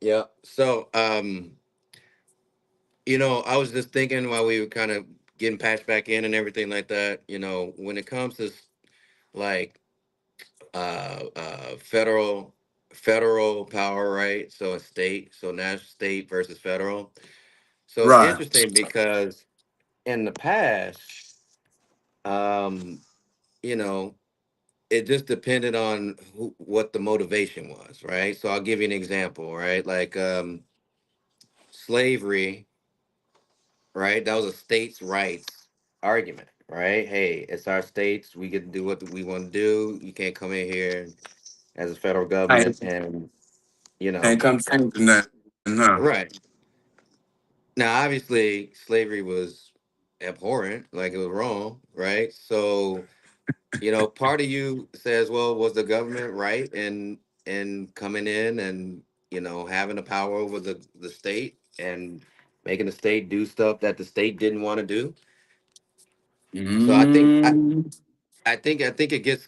Yeah. So, I was just thinking while we were kind of getting patched back in and everything like that. When it comes to like federal power, right? So a state, so national state versus federal. So it's Right. interesting because in the past, um, you know, it just depended on what the motivation was, right? So I'll give you an example, right? Like slavery, right? That was a states' rights argument, right? Hey, it's our states. We get to do what we want to do. You can't come in here as a federal I government ain't, and, you ain't know, come to nothing, huh? right. Now, obviously, slavery was abhorrent, like it was wrong, right? So, part of you says, well, was the government right in coming in and, having the power over the state and making the state do stuff that the state didn't want to do? So I think Mm, I think it gets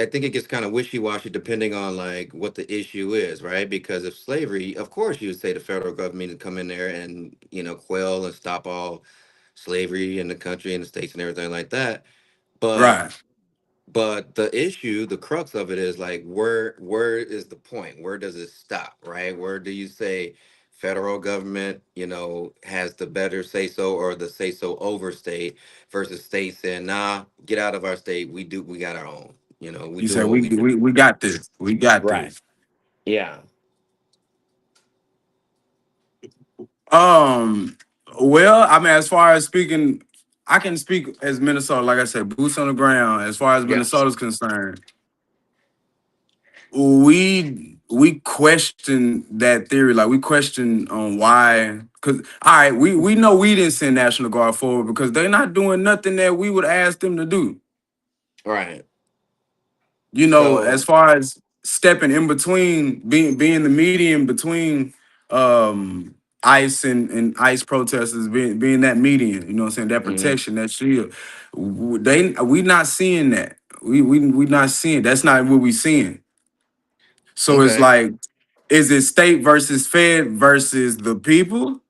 I think it gets kind of wishy-washy depending on like what the issue is, right? Because if slavery, of course you would say the federal government to come in there and, quell and stop all slavery in the country and the states and everything like that. But right. but the issue, the crux of it is like where is the point? Where does it stop, right? Where do you say federal government, has the better say so or the say so over state versus state saying, nah, get out of our state. We got our own. We You doing said what we do. we got this. We got Right. this. Yeah. Um. Well, I mean, as far as speaking, I can speak as Minnesota. Like I said, boots on the ground. As far as Yeah. Minnesota's concerned, we question that theory. Like we question on why. Cause all right, we know we didn't send National Guard forward because they're not doing nothing that we would ask them to do. Right. As So, far as stepping in between, being the median between ICE and ICE protesters, being that median, what I'm saying, that mhm, protection, that shield. We not seeing that. We not seeing, that's not what we seeing. So it's okay. like, is it state versus fed versus the people?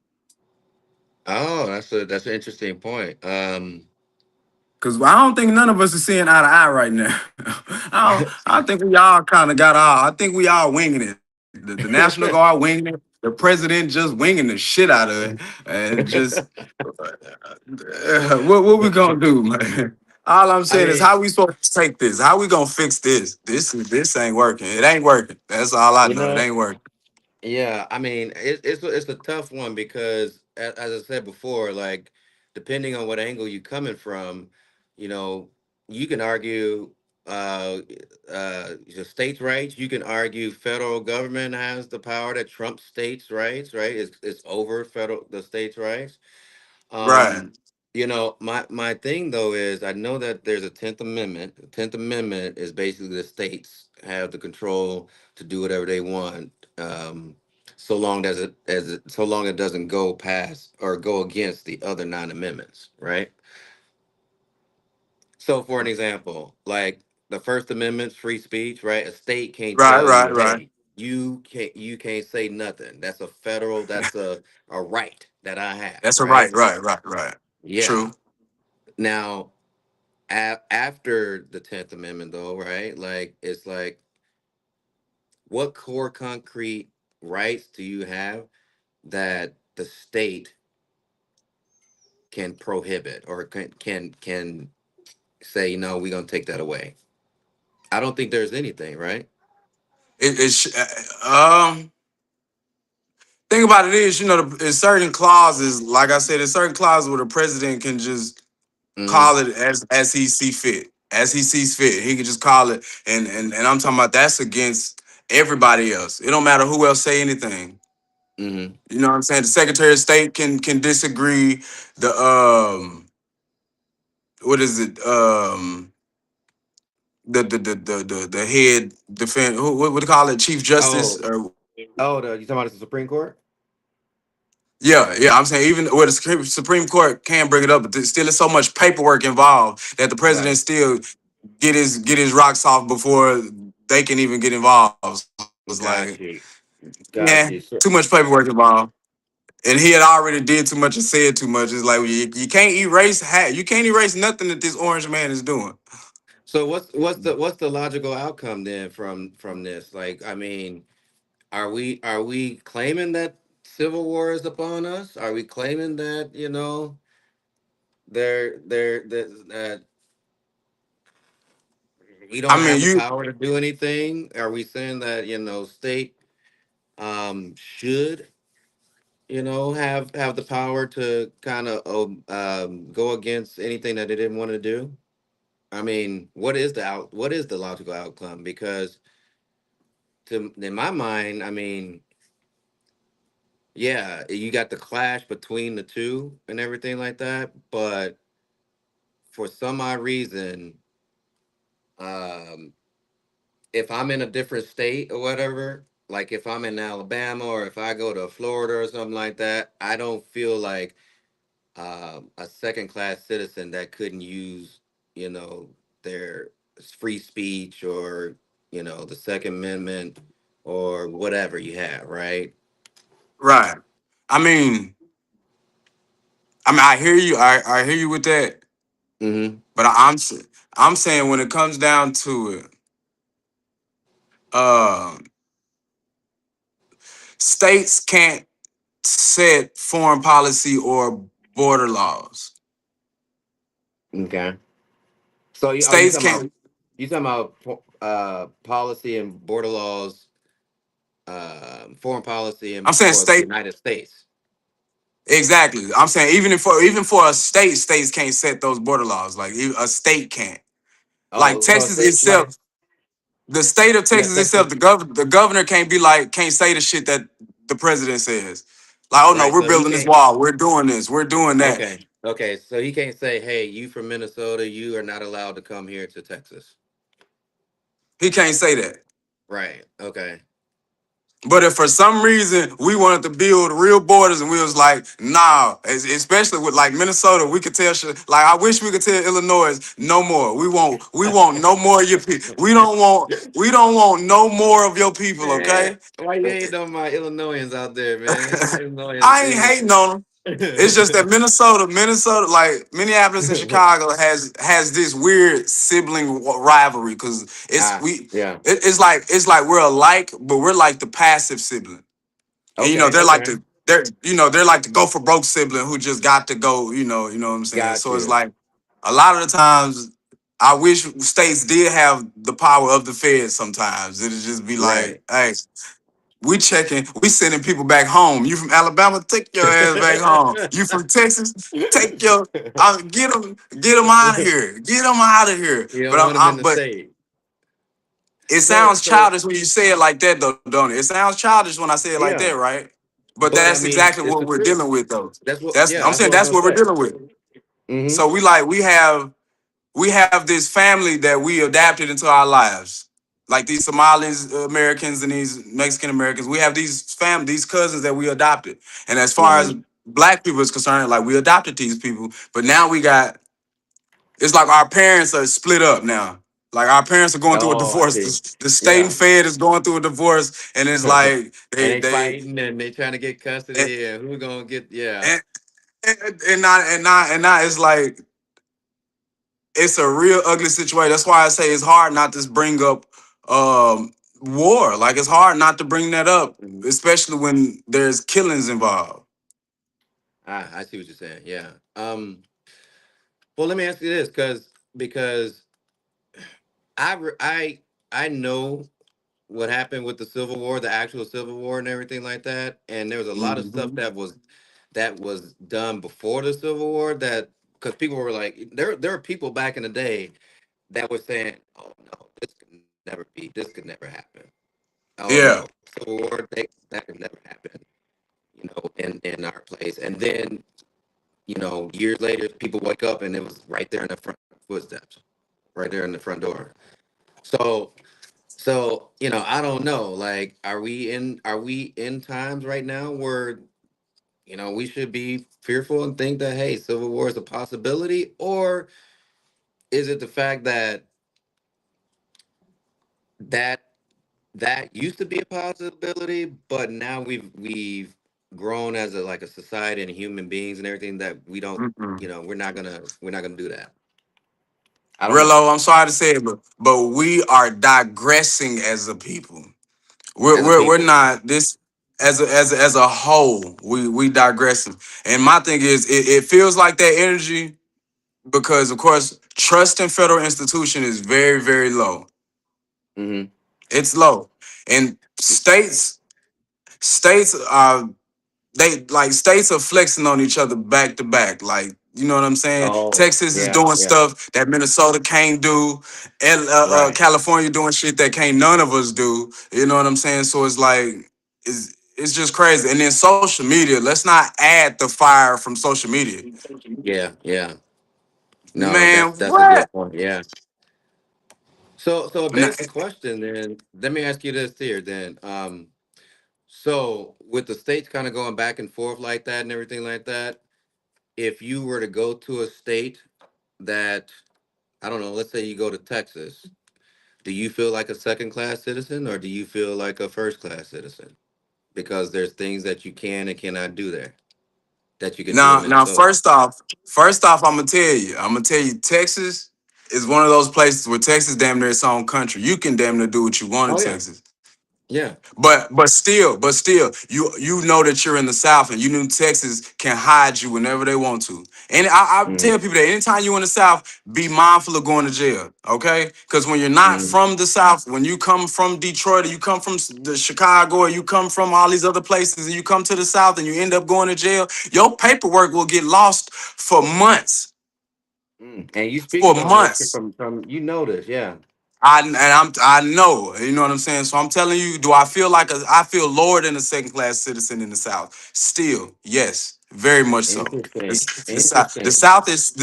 Oh, that's an interesting point. Because I don't think none of us are seeing eye to eye right now. I think we all kind of got all. I think we all winging it. The National Guard winging it. The president just winging the shit out of it, and just what we gonna do, man? All I'm I saying is mean, how we supposed to take this? How we gonna fix this? This ain't working. It ain't working. That's all I you know. It know, ain't working. yeah, I mean, it's a tough one because, as I said before, like depending on what angle you're coming from, you know, you can argue the states' rights. You can argue federal government has the power that trumps states' rights. Right? It's over federal the states' rights. Right. My thing though is I know that there's a Tenth Amendment. The Tenth Amendment is basically the states have the control to do whatever they want, so long it doesn't go past or go against the other nine amendments, right? So for an example, like the First Amendment's free speech, right? A state can't Right. tell Right. you, Right. hey, you can't say nothing. That's a right that I have, That's a right. right? Right. Right. Right. Yeah. True. Now after the 10th Amendment, though, right? Like, it's like, what core concrete rights do you have that the state can prohibit or can say, no, we're going to take that away? I don't think there's anything, right? It's thing about it is, there's certain clauses, like I said, there's certain clauses where the president can just Hmm. call it as he see fit, as he sees fit. He can just call it, and I'm talking about that's against everybody else. It don't matter who else say anything. Hmm. You know what I'm saying? The Secretary of State can disagree. The what is it? The head defend what do you call it? Chief Justice Oh, or you talking about the Supreme Court? yeah. I'm saying even where the Supreme Court can bring it up, but there's still is so much paperwork involved that the president Right. still get his rocks off before. they can even get involved. So it's like, Got you. yeah, Got you. too much paperwork involved. And he had already did too much and said too much. It's like you can't erase you can't erase nothing that this orange man is doing. So what's the logical outcome then from this? Like, I mean, are we claiming that civil war is upon us? Are we claiming that that we I don't mean, have the you. power to do anything? Are we saying that state should have the power to kind of go against anything that they didn't want to do? I mean, what is the logical outcome? Because in my mind, I mean, yeah, you got the clash between the two and everything like that, but for some odd reason, um, if I'm in a different state or whatever, like if I'm in Alabama or if I go to Florida or something like that, I don't feel like a second class citizen that couldn't use, you know, their free speech or, the Second Amendment or whatever you have, right? Right. I mean, I hear you. I hear you with that. Mm-hmm. But I'm saying when it comes down to it, uh, states can't set foreign policy or border laws. Okay. So are you States talking about can't. policy and border laws, foreign policy I'm and saying for the state. United States? Exactly. I'm saying even for a state, states can't set those border laws. Like a state can't. Like Oh, so Texas say like, itself, the state of yeah, Texas itself, Texas, the governor can't say the shit that the president says. Like, oh no, right? we're So he building this can't. wall, we're doing this, we're doing that. Okay, okay. So he can't say, "Hey, you from Minnesota, you are not allowed to come here to Texas." He can't say that. Right. Okay. But if for some reason we wanted to build real borders and we was like, nah, especially with like Minnesota, we could tell shit. Like I wish we could tell Illinois no more. We want no more of your people. We don't want no more of your people. Man, Okay. why you hating on my Illinoisans out there, man? My Illinoisans, I ain't hating on them. It's just that Minnesota, like Minneapolis and Chicago, has this weird sibling rivalry because yeah. it's like we're alike, but we're like the passive sibling, and Okay. they're like Okay. they're like the go for broke sibling who just got to go. You know what I'm saying. Got So it's you. like a lot of the times. I wish states did have the power of the feds sometimes. It'd just be like, Right. hey, we sending people back home. You from Alabama, take your ass back home. You from Texas, get them out of here, get them out of here. You But don't want them in the but state. it So sounds so childish when you say it like that, though, don't it? It sounds childish when I say it like that, yeah, right? But but I that's mean, exactly it's what the we're truth. dealing with, though. That's what. That's Yeah, I'm that's saying what I was that's gonna what we're say. dealing with. Mm-hmm. So we have this family that we adapted into our lives. Like these Somalis Americans and these Mexican Americans, we have these cousins that we adopted. And as far as Mm-hmm. black people is concerned, like we adopted these people, but now it's like our parents are split up now. Like our parents are going through a Oh, I divorce. see. The state and Yeah. Fed is going through a divorce, and it's And like fighting and they trying to get and custody and who gonna get, yeah. and, and not it's like it's a real ugly situation. That's why I say it's hard not to bring up war. Like it's hard not to bring that up, Mhm. especially when there's killings involved. I see what you're saying. Yeah. Well, let me ask you this, because I know what happened with the Civil War, the actual Civil War, and everything like that. And there was a lot of stuff Mhm. that was done before the Civil War, that because people were like, there are people back in the day that were saying, "Oh no, this could never happen. Oh Yeah, no, Civil War, that could never happen." In our place, and then years later, people wake up and it was right there in the front footsteps, right there in the front door. So I don't know. Like, are we in times right now where we should be fearful and think that, hey, civil war is a possibility, or is it the fact that that used to be a possibility, but now we've grown as a like a society and human beings and everything that we don't, Mm-mm. we're not gonna do that. I don't know. Rello, I'm sorry to say it, but we are digressing as a people. We're As a we're, we're people. not this as a whole. We digressing, and my thing is, it feels like that energy because, of course, trust in federal institution is very very low. Hmm. It's low, and states are states are flexing on each other back to back. Like, you know what I'm saying? Oh, Texas is yeah, doing yeah. stuff that Minnesota can't do, and Right. California doing shit that can't none of us do. You know what I'm saying? So it's like it's just crazy. And then social media. Let's not add the fire from social media. Yeah, yeah. No, Man, that's a what? good point. Yeah. So it Nah, begs the question then. Let me ask you this here then. So with the states kind of going back and forth like that and everything like that, if you were to go to a state that, I don't know, let's say you go to Texas, do you feel like a second class citizen or do you feel like a first class citizen? Because there's things that you can and cannot do there that you could do in now, Minnesota. first off, I'm gonna tell you, Texas is one of those places where Texas damn near its own country. You can damn near do what you want in Oh yeah. Texas. Yeah. But still, you know that you're in the South, and you knew Texas can hide you whenever they want to. And I tell Mm-hmm. people that anytime you in the South, be mindful of going to jail, okay? Because when you're not Mm-hmm. from the South, when you come from Detroit, or you come from the Chicago, or you come from all these other places, and you come to the South, and you end up going to jail, your paperwork will get lost for months, Mm. And you for speaking on this months. from you know this, yeah. I know, you know what I'm saying. So I'm telling you, do I feel lower than a second class citizen in the South? Still, yes, very much so. Interesting. The Interesting.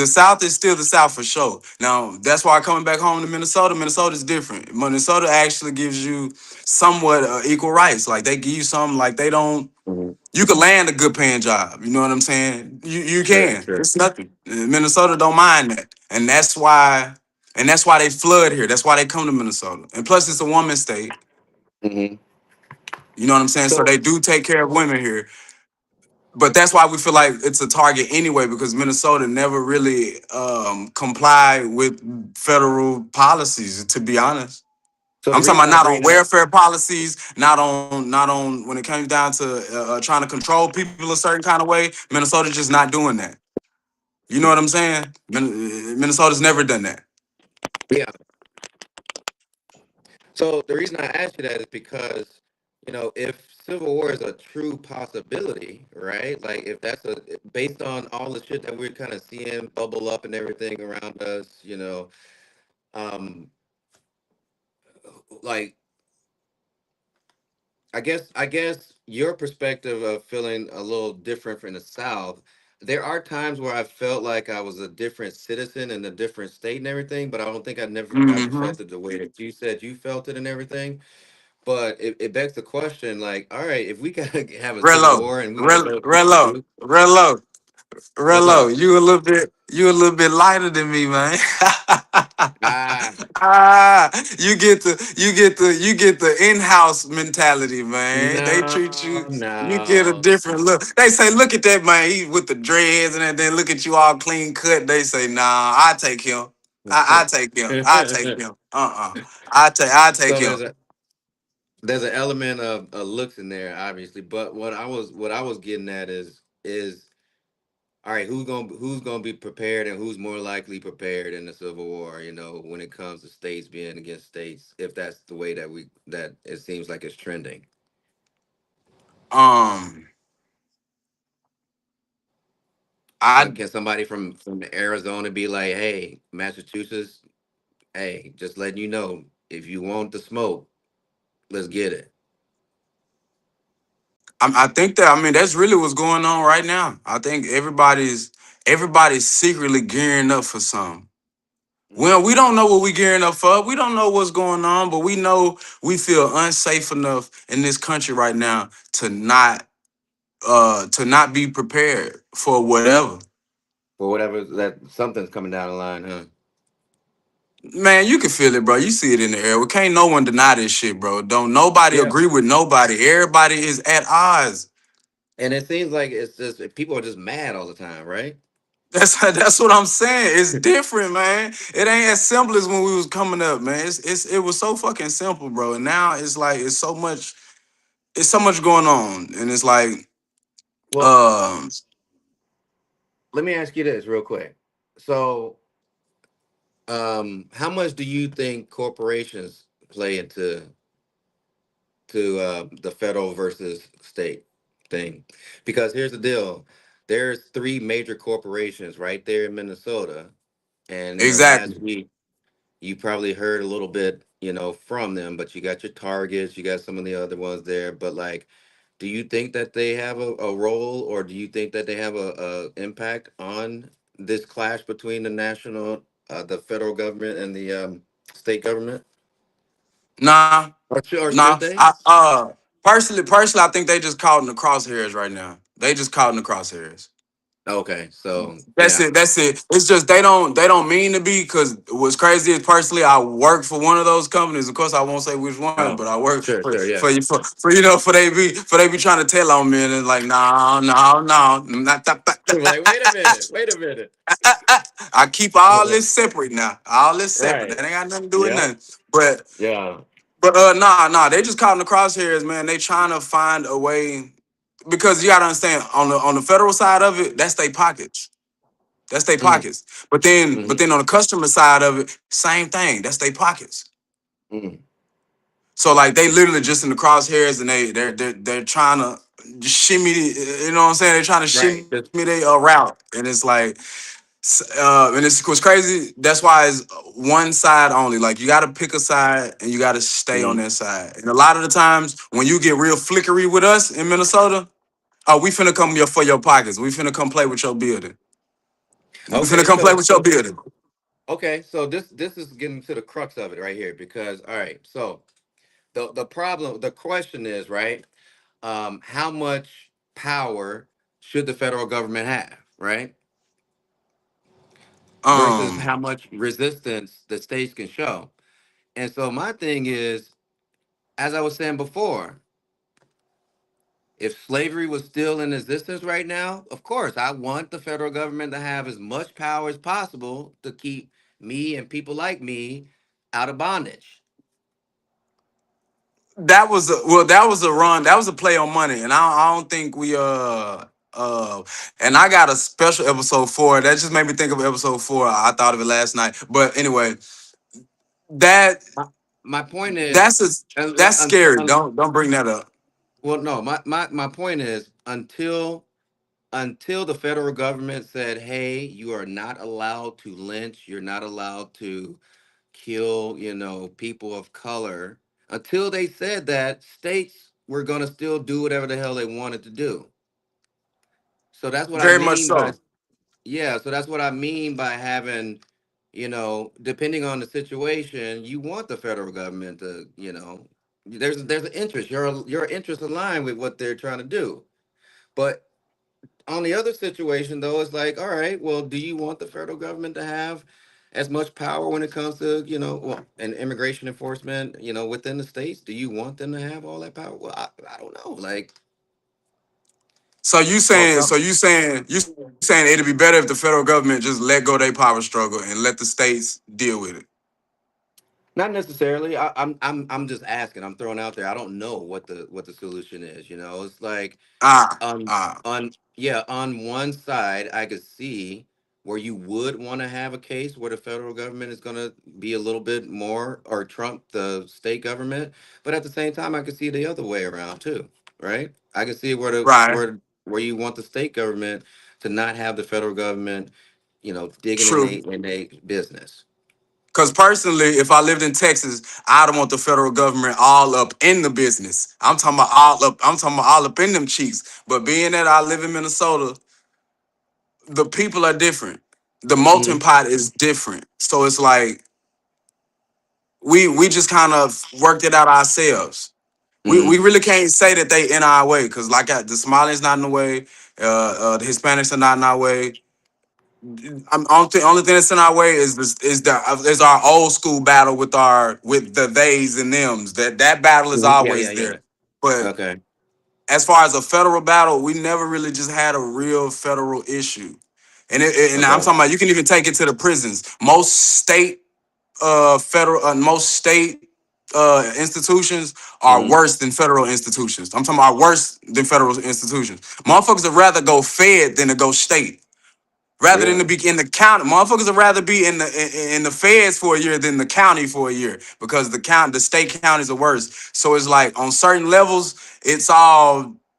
South is still the South for sure. Now that's why coming back home to Minnesota, Minnesota is different. Minnesota actually gives you somewhat equal rights. Like they give you something like they don't. Hmm. You can land a good paying job. You know what I'm saying? You Sure, can. sure. It's nothing. Minnesota don't mind that, and that's why they flood here. That's why they come to Minnesota. And plus, it's a woman state. Hmm. You know what I'm saying? So So they do take care of women here. But that's why we feel like it's a target anyway, because Minnesota never really comply with federal policies. To be honest, so I'm the talking reason about I not on bring that, welfare policies, not on when it comes down to trying to control people a certain kind of way. Minnesota's just not doing that. You know what I'm saying? Minnesota's never done that. yeah. So the reason I asked you that is because, if civil war is a true possibility, right? Like if that's based on all the shit that we're kind of seeing bubble up and everything around us, um, like I guess your perspective of feeling a little different from the South. There are times where I felt like I was a different citizen in a different state and everything, but I don't think I never Hmm. felt it the way that you said you felt it and everything. But it begs the question, like, all right, if we gotta have a civil Relo, war and we gotta Rel, tell people Relo, to do, Relo, what's up? Relo. You a little bit lighter than me, man. Ah, You get the in-house mentality, man. They treat no, you get a no. different look. They say, look at that man, he with the dreads and then look at you all clean cut. They say, nah, I take him. I take him. I take him. I take So him. there's an element of looks in there, obviously. But what I was getting at is all right, who's gonna be prepared and who's more likely prepared in the Civil War, when it comes to states being against states, if that's the way that it seems like it's trending. Um, Like I can somebody from Arizona be like, hey, Massachusetts, hey, just letting you know, if you want the smoke, let's get it. I think that, I mean, that's really what's going on right now. I think everybody's secretly gearing up for something. Well, Mm. we don't know what we gearing up for. We don't know what's going on, but we know we feel unsafe enough in this country right now to not be prepared for whatever. For whatever that something's coming down the line, huh? Man, you can feel it, bro. You see it in the air. We can't no one deny this shit, bro. Don't nobody Yeah. agree with nobody. Everybody is at odds. And it seems like it's just people are just mad all the time, right? That's what I'm saying. It's different, man. It ain't as simple as when we was coming up, man. It was so fucking simple, bro. And now it's like it's so much going on. And it's like, Well, um, let me ask you this real quick. So, how much do you think corporations play into the federal versus state thing? Because here's the deal: there's three major corporations right there in Minnesota, and in the last exactly. week, you probably heard a little bit, from them. But you got your Targets, you got some of the other ones there. But like, do you think that they have a role, or do you think that they have a impact on this clash between the federal government and the state government? Nah, Or nah. should they? Personally, I think they just caught in the crosshairs right now. They just caught in the crosshairs. Okay, so That's yeah. it. That's it. It's just they don't mean to be. Because what's crazy is personally, I work for one of those companies. Of course, I won't say which one, but Oh, I work sure, for sure, yeah. for you for they be trying to tell on me, and it's like no, no, no, not that. Like, wait a minute, wait a minute. I keep all this separate now. All this separate. Right. That ain't got nothing to do with Yeah. nothing. But Yeah. nah. They just caught in the crosshairs, man. They trying to find a way because you gotta understand on the federal side of it, that's their pockets. That's their Mm, pockets. But then mm, on the customer side of it, same thing. That's their pockets. mm. So like they literally just in the crosshairs and they're trying to shimmy. You know what I'm saying? They're trying to shimmy Right. Just, their route, and it's like, and it's what's crazy. That's why it's one side only. Like you got to pick a side and you got to stay on mm. that side. And a lot of the times when you get real flickery with us in Minnesota, oh, we finna come here for your pockets. We finna come play with your building. We finna Okay, come play so with your building. this is getting to the crux of it right here because all right, so the question is, right, how much power should the federal government have, right? Versus Um, how much resistance the states can show. And so my thing is, as I was saying before, if slavery was still in existence right now, of course, I want the federal government to have as much power as possible to keep me and people like me out of bondage. that was a run. That was a play on money, and I don't think we and I got a special episode for it. That just made me think of episode 4. I thought of it last night, but anyway, that My, my point is, that's a, un- that's un- scary. un- Don't bring that up. well, no, my point is until the federal government said, hey, you are not allowed to lynch, you're not allowed to kill, people of color. Until they said that, states were going to still do whatever the hell they wanted to do. So that's what I Very much mean by, so. yeah, so that's what I mean by having, depending on the situation, you want the federal government to, there's an interest. Your interest aligned with what they're trying to do. But on the other situation though, it's like, all right, well, do you want the federal government to have as much power when it comes to, well, and immigration enforcement, within the states? Do you want them to have all that power? Well, I don't know. Like, So you well, saying you saying it'd be better if the federal government just let go their power struggle and let the states deal with it. not necessarily. I'm just asking. I'm throwing out there. I don't know what the solution is. It's like Ah, on ah, on one side I could see where you would want to have a case where the federal government is going to be a little bit more or trump the state government, but at the same time I could see the other way around too, right? I could see where the right. where you want the state government to not have the federal government, digging in True. a business. Because personally, if I lived in Texas, I don't want the federal government all up in the business. I'm talking about all up. I'm talking about all up in them cheeks. But being that I live in Minnesota, the people are different. The Hmm. melting pot is different. So it's like we just kind of worked it out ourselves. We Hmm. really can't say that they in our way because the Somalians not in the way, the Hispanics are not in our way. only thing that's in our way is our old school battle with the theys and thems. That battle is Mhm. Yeah, yeah, always yeah. there. But Okay. as far as a federal battle, we never really just had a real federal issue. And I'm Okay. talking about you can even take it to the prisons. Most state institutions are Hmm. worse than federal institutions. I'm talking about worse than federal institutions. Motherfuckers would rather go fed than to go state. Rather than to Really? be in the county, motherfuckers would rather be in the feds for a year than the county for a year because the state counties are worse. So it's like on certain levels, it's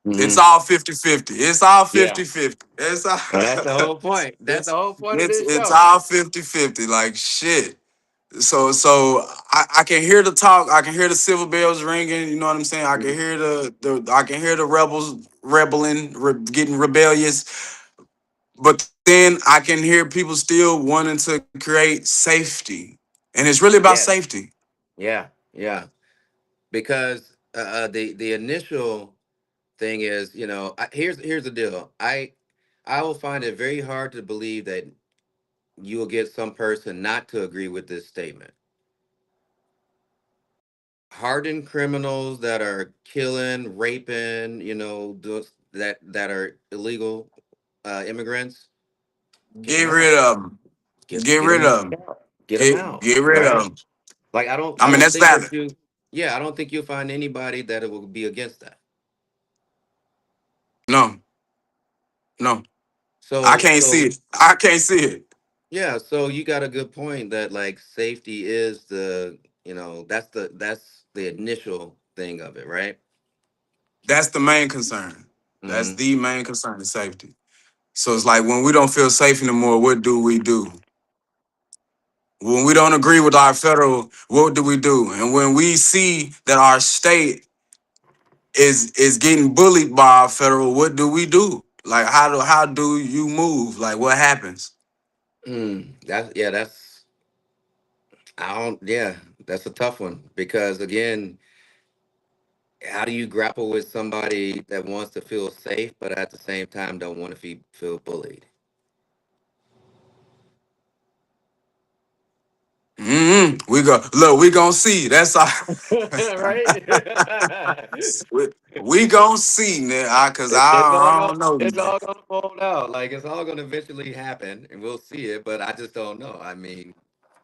Hmm. all 50-50. It's all Yeah. 50-50. It's all, Well, that's the whole point. That's the it's whole point of it's this it's show. all 50-50. Like shit. So I can hear the talk. I can hear the civil bells ringing. You know what I'm saying? I can Mhm. hear the rebels getting rebellious. But then I can hear people still wanting to create safety, and it's really about Yes. safety. Yeah. Yeah. Because the initial thing is, here's the deal. I will find it very hard to believe that you will get some person not to agree with this statement. Hardened criminals that are killing, raping, that are illegal immigrants, get Get them out. rid of them. Get Get rid them of them. out. Get them out. Get rid of Right? them. Like I don't I I mean don't that's think that valid. you yeah, I don't think you'll find anybody that it will be against that. No, no, I So can't see so it. I can't see it. yeah, so you got a good point that like safety is that's the initial thing of it, right? That's the main concern. That's Hmm. the main concern is safety. So it's like when we don't feel safe anymore, what do we do? When we don't agree with our federal, what do we do? And when we see that our state is getting bullied by our federal, what do we do? Like how do you move? Like what happens? That's I don't yeah, that's a tough one because again, how do you grapple with somebody that wants to feel safe but at the same time don't want to feel bullied? We go look. We gonna see. That's all. Right? we, we gonna see, nigga. Cause I don't know, It's man. all gonna fold out. Like it's all gonna eventually happen, and we'll see it. But I just don't know. I mean,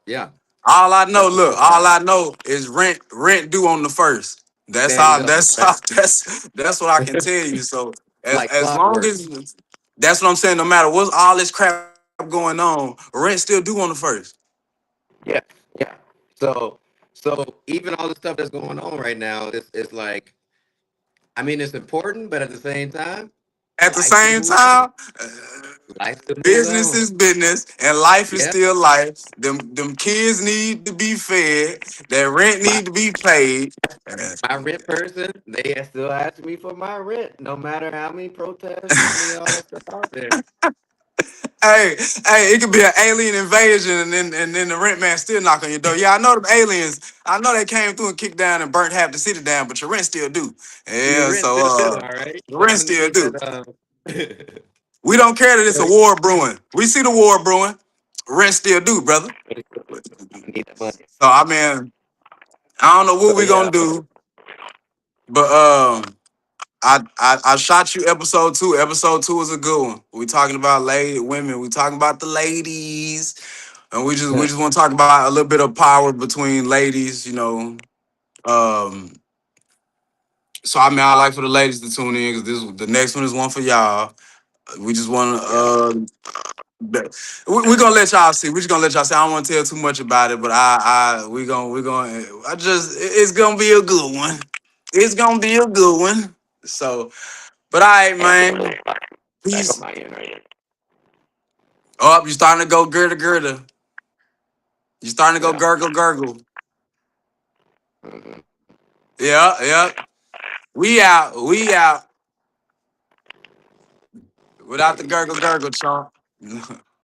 yeah, All I know, that's the look. tough All part. I know is rent due on the first. That's There you all. go. That's Right? all. That's what I can tell you. So Like as long clockwork. as that's what I'm saying. No matter what's all this crap going on, rent still due on the first. Yeah, yeah. So, so even all the stuff that's going on right now, it's like, I mean, it's important, but at the same time, At the life still same moves on. time, Life still moves business on. is business and life is Yeah. still life. Them kids need to be fed. That rent My need to be paid. my rent person, they still ask me for my rent, no matter how many protests, how many all that stuff out there. Hey, it could be an alien invasion, and then the rent man still knock on your door. Yeah, I know them aliens. I know they came through and kicked down and burnt half the city down, but your rent still due. Your Yeah, rent so still due, all right. the So rent I'm gonna still need due. that. We don't care that it's a I'm war brewing. We see the war brewing. Rent still due, brother. gonna need that money. So I mean, I don't know what So we gonna yeah, do, but I shot you episode two. Episode two was a good one. We talking about lady women. We talking about the ladies. And we just want to talk about a little bit of power between ladies, you know. Um, so I mean, I like for the ladies to tune in because the next one is one for y'all. We just want to yeah. we're gonna let y'all see. We're just gonna let y'all see. I don't want to tell too much about it, but we gonna it's gonna be a good one. It's gonna be a good one. So, but all right, Hey, I'm doing a man. little back on Peace. my end right here. Oh, you starting to go girder. You starting to go Yeah. gurgle. Hmm. Yeah, yeah. We out. Yeah, Without the you gurgle, chomp.